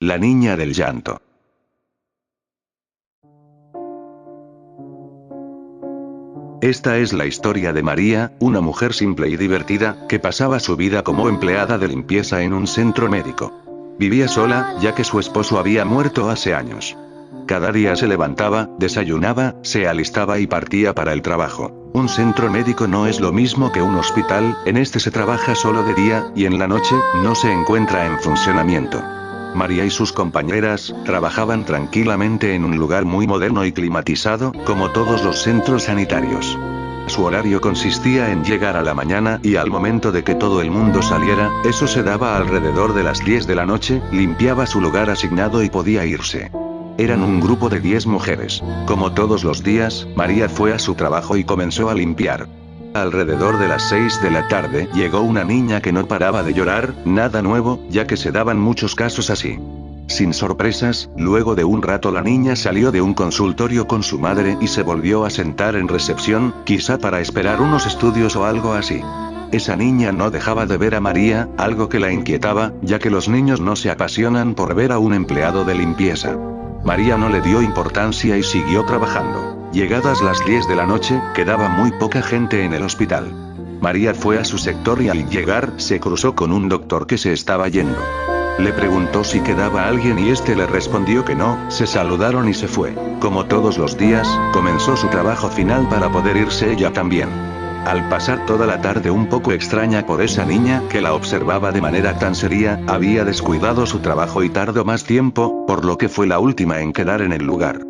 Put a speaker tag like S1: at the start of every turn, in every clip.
S1: La niña del llanto. Esta es la historia de María, una mujer simple y divertida, que pasaba su vida como empleada de limpieza en un centro médico. Vivía sola, ya que su esposo había muerto hace años. Cada día se levantaba, desayunaba, se alistaba y partía para el trabajo. Un centro médico no es lo mismo que un hospital, en este se trabaja solo de día, y en la noche, no se encuentra en funcionamiento. María y sus compañeras, trabajaban tranquilamente en un lugar muy moderno y climatizado, como todos los centros sanitarios. Su horario consistía en llegar a la mañana y al momento de que todo el mundo saliera, eso se daba alrededor de las 10 de la noche, limpiaba su lugar asignado y podía irse. Eran un grupo de 10 mujeres. Como todos los días, María fue a su trabajo y comenzó a limpiar. Alrededor de las 6 de la tarde, llegó una niña que no paraba de llorar, nada nuevo, ya que se daban muchos casos así. Sin sorpresas, luego de un rato la niña salió de un consultorio con su madre y se volvió a sentar en recepción, quizá para esperar unos estudios o algo así. Esa niña no dejaba de ver a María, algo que la inquietaba, ya que los niños no se apasionan por ver a un empleado de limpieza. María no le dio importancia y siguió trabajando. Llegadas las 10 de la noche, quedaba muy poca gente en el hospital. María fue a su sector y al llegar, se cruzó con un doctor que se estaba yendo. Le preguntó si quedaba alguien y este le respondió que no, se saludaron y se fue. Como todos los días, comenzó su trabajo final para poder irse ella también. Al pasar toda la tarde un poco extraña por esa niña que la observaba de manera tan seria, había descuidado su trabajo y tardó más tiempo, por lo que fue la última en quedar en el lugar.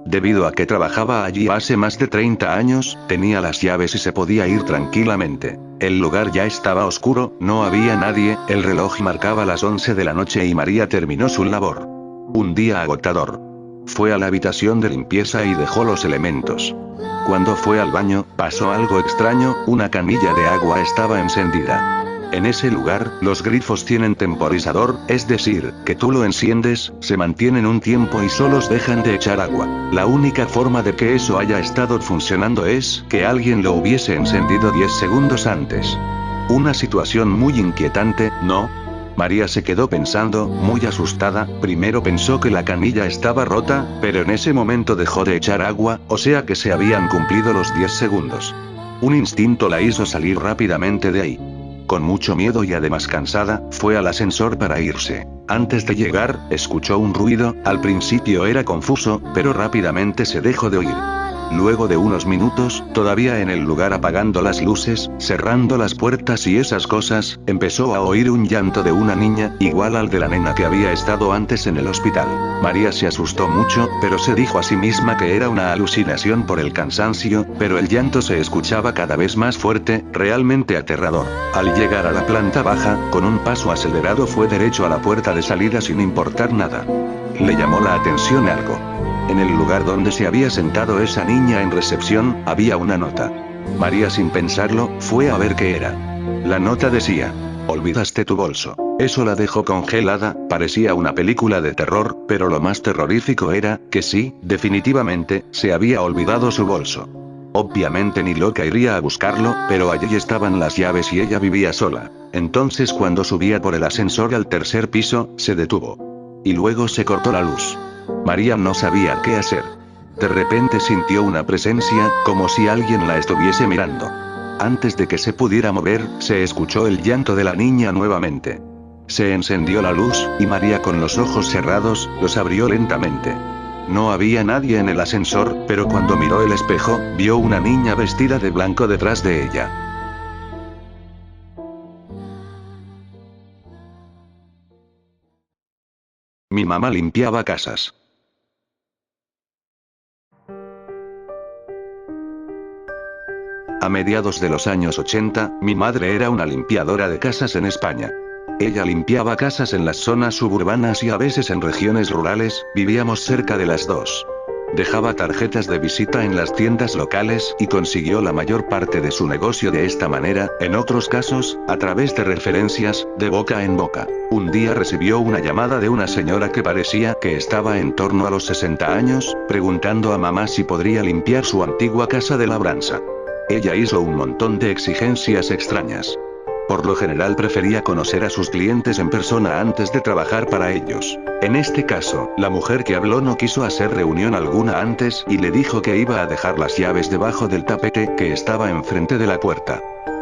S1: Debido a que trabajaba allí hace más de 30 años, tenía las llaves y se podía ir tranquilamente. El lugar ya estaba oscuro, no había nadie, el reloj marcaba las 11 de la noche y María terminó su labor. Un día agotador. Fue a la habitación de limpieza y dejó los elementos. Cuando fue al baño, pasó algo extraño, una canilla de agua estaba encendida. En ese lugar, los grifos tienen temporizador, es decir, que tú lo enciendes, se mantienen un tiempo y solos dejan de echar agua. La única forma de que eso haya estado funcionando es que alguien lo hubiese encendido 10 segundos antes. Una situación muy inquietante, ¿no? María se quedó pensando, muy asustada, primero pensó que la canilla estaba rota, pero en ese momento dejó de echar agua, o sea que se habían cumplido los 10 segundos. Un instinto la hizo salir rápidamente de ahí. Con mucho miedo y además cansada, fue al ascensor para irse. Antes de llegar, escuchó un ruido, al principio era confuso, pero rápidamente se dejó de oír. Luego de unos minutos, todavía en el lugar apagando las luces, cerrando las puertas y esas cosas, empezó a oír un llanto de una niña, igual al de la nena que había estado antes en el hospital. María se asustó mucho, pero se dijo a sí misma que era una alucinación por el cansancio, pero el llanto se escuchaba cada vez más fuerte, realmente aterrador. Al llegar a la planta baja, con un paso acelerado fue derecho a la puerta de salida sin importar nada. Le llamó la atención algo. En el lugar donde se había sentado esa niña en recepción, había una nota. María sin pensarlo, fue a ver qué era. La nota decía: olvidaste tu bolso. Eso la dejó congelada, parecía una película de terror, pero lo más terrorífico era, que sí, definitivamente, se había olvidado su bolso. Obviamente ni loca iría a buscarlo, pero allí estaban las llaves y ella vivía sola. Entonces cuando subía por el ascensor al tercer piso, se detuvo. Y luego se cortó la luz. María no sabía qué hacer. De repente sintió una presencia, como si alguien la estuviese mirando. Antes de que se pudiera mover, se escuchó el llanto de la niña nuevamente. Se encendió la luz, y María con los ojos cerrados, los abrió lentamente. No había nadie en el ascensor, pero cuando miró el espejo, vio una niña vestida de blanco detrás de ella. Mi mamá limpiaba casas. A mediados de los años 80, mi madre era una limpiadora de casas en España. Ella limpiaba casas en las zonas suburbanas y a veces en regiones rurales, vivíamos cerca de las dos. Dejaba tarjetas de visita en las tiendas locales y consiguió la mayor parte de su negocio de esta manera, en otros casos, a través de referencias, de boca en boca. Un día recibió una llamada de una señora que parecía que estaba en torno a los 60 años, preguntando a mamá si podría limpiar su antigua casa de labranza. Ella hizo un montón de exigencias extrañas. Por lo general prefería conocer a sus clientes en persona antes de trabajar para ellos. En este caso, la mujer que habló no quiso hacer reunión alguna antes y le dijo que iba a dejar las llaves debajo del tapete que estaba enfrente de la puerta.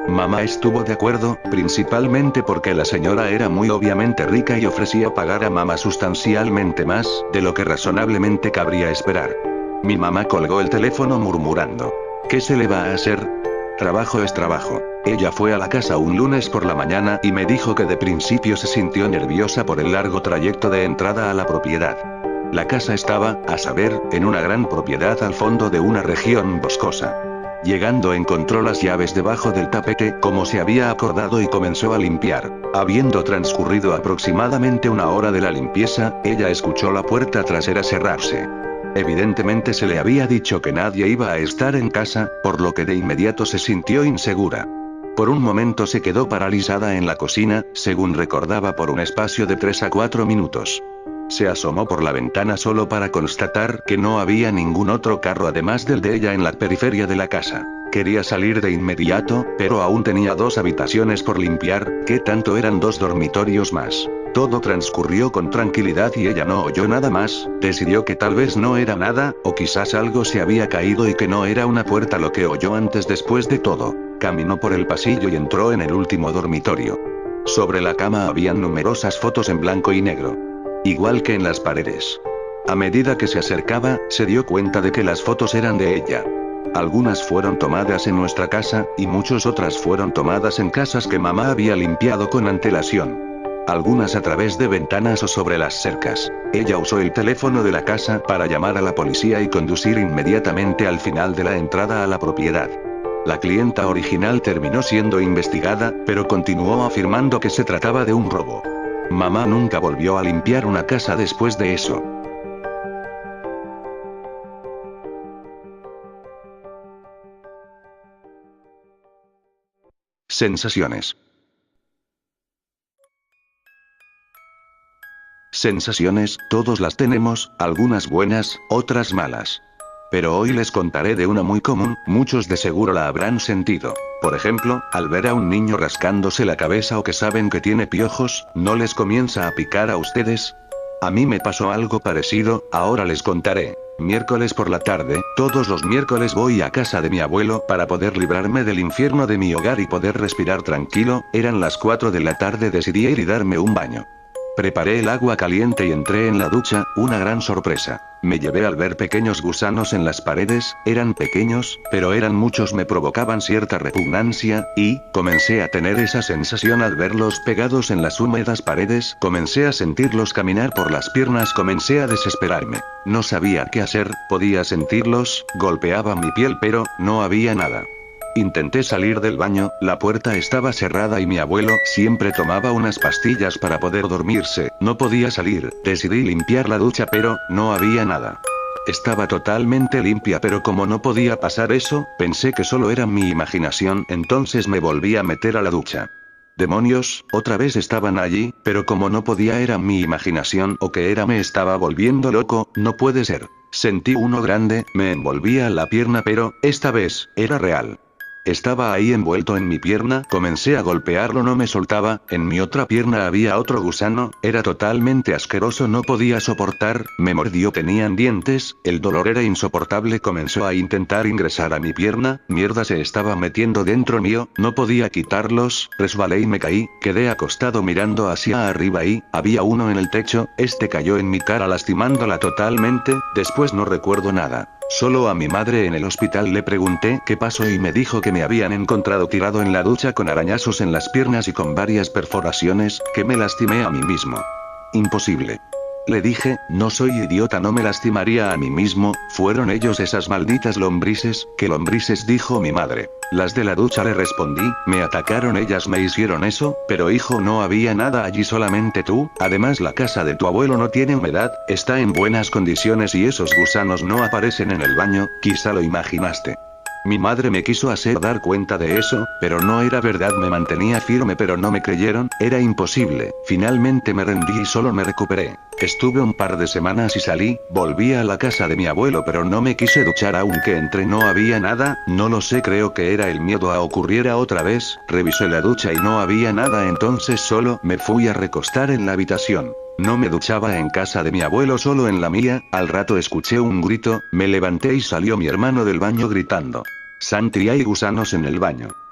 S1: Mamá estuvo de acuerdo, principalmente porque la señora era muy obviamente rica y ofrecía pagar a mamá sustancialmente más de lo que razonablemente cabría esperar. Mi mamá colgó el teléfono murmurando: ¿qué se le va a hacer? Trabajo es trabajo. Ella fue a la casa un lunes por la mañana y me dijo que de principio se sintió nerviosa por el largo trayecto de entrada a la propiedad. La casa estaba, a saber, en una gran propiedad al fondo de una región boscosa. Llegando encontró las llaves debajo del tapete como se había acordado y comenzó a limpiar. Habiendo transcurrido aproximadamente una hora de la limpieza, ella escuchó la puerta trasera cerrarse. Evidentemente se le había dicho que nadie iba a estar en casa, por lo que de inmediato se sintió insegura. Por un momento se quedó paralizada en la cocina, según recordaba por un espacio de 3 a 4 minutos. Se asomó por la ventana solo para constatar que no había ningún otro carro además del de ella en la periferia de la casa. Quería salir de inmediato, pero aún tenía 2 habitaciones por limpiar, que tanto eran 2 dormitorios más. Todo transcurrió con tranquilidad y ella no oyó nada más. Decidió que tal vez no era nada, o quizás algo se había caído y que no era una puerta lo que oyó antes. Después de todo, caminó por el pasillo y entró en el último dormitorio. Sobre la cama habían numerosas fotos en blanco y negro. Igual que en las paredes. A medida que se acercaba, se dio cuenta de que las fotos eran de ella. Algunas fueron tomadas en nuestra casa, y muchas otras fueron tomadas en casas que mamá había limpiado con antelación. Algunas a través de ventanas o sobre las cercas. Ella usó el teléfono de la casa para llamar a la policía y conducir inmediatamente al final de la entrada a la propiedad. La clienta original terminó siendo investigada, pero continuó afirmando que se trataba de un robo. Mamá nunca volvió a limpiar una casa después de eso. Sensaciones. Sensaciones, todos las tenemos, algunas buenas, otras malas. Pero hoy les contaré de una muy común, muchos de seguro la habrán sentido. Por ejemplo, al ver a un niño rascándose la cabeza o que saben que tiene piojos, ¿no les comienza a picar a ustedes? A mí me pasó algo parecido, ahora les contaré. Miércoles por la tarde, todos los miércoles voy a casa de mi abuelo para poder librarme del infierno de mi hogar y poder respirar tranquilo. Eran las 4 de la tarde, decidí ir y darme un baño. Preparé el agua caliente y entré en la ducha, una gran sorpresa. Me llevé al ver pequeños gusanos en las paredes, eran pequeños, pero eran muchos, me provocaban cierta repugnancia, y comencé a tener esa sensación al verlos pegados en las húmedas paredes, comencé a sentirlos caminar por las piernas, comencé a desesperarme. No sabía qué hacer, podía sentirlos, golpeaba mi piel pero, no había nada. Intenté salir del baño, la puerta estaba cerrada y mi abuelo siempre tomaba unas pastillas para poder dormirse, no podía salir, decidí limpiar la ducha pero, no había nada. Estaba totalmente limpia, pero como no podía pasar eso, pensé que solo era mi imaginación, entonces me volví a meter a la ducha. Demonios, otra vez estaban allí, pero como no podía era mi imaginación o que era me estaba volviendo loco, no puede ser. Sentí uno grande, me envolvía la pierna pero, esta vez, era real. Estaba ahí envuelto en mi pierna, comencé a golpearlo, no me soltaba, en mi otra pierna había otro gusano, era totalmente asqueroso, no podía soportar, me mordió, tenían dientes, el dolor era insoportable, comenzó a intentar ingresar a mi pierna, mierda, se estaba metiendo dentro mío, no podía quitarlos, resbalé y me caí, quedé acostado mirando hacia arriba y, había uno en el techo, este cayó en mi cara lastimándola totalmente, después no recuerdo nada. Solo a mi madre en el hospital le pregunté qué pasó y me dijo que me habían encontrado tirado en la ducha con arañazos en las piernas y con varias perforaciones, que me lastimé a mí mismo. Imposible. Le dije, no soy idiota, no me lastimaría a mí mismo, fueron ellos esas malditas lombrices. ¿Qué lombrices?, dijo mi madre. Las de la ducha, le respondí, me atacaron, ellas me hicieron eso, pero hijo, no había nada allí, solamente tú, además la casa de tu abuelo no tiene humedad, está en buenas condiciones y esos gusanos no aparecen en el baño, quizá lo imaginaste. Mi madre me quiso hacer dar cuenta de eso, pero no era verdad, me mantenía firme pero no me creyeron, era imposible, finalmente me rendí y solo me recuperé. Estuve un par de semanas y salí, volví a la casa de mi abuelo pero no me quise duchar aunque entré no había nada, no lo sé creo que era el miedo a ocurriera otra vez, revisé la ducha y no había nada entonces solo me fui a recostar en la habitación. No me duchaba en casa de mi abuelo solo en la mía, al rato escuché un grito, me levanté y salió mi hermano del baño gritando. Santi hay gusanos en el baño.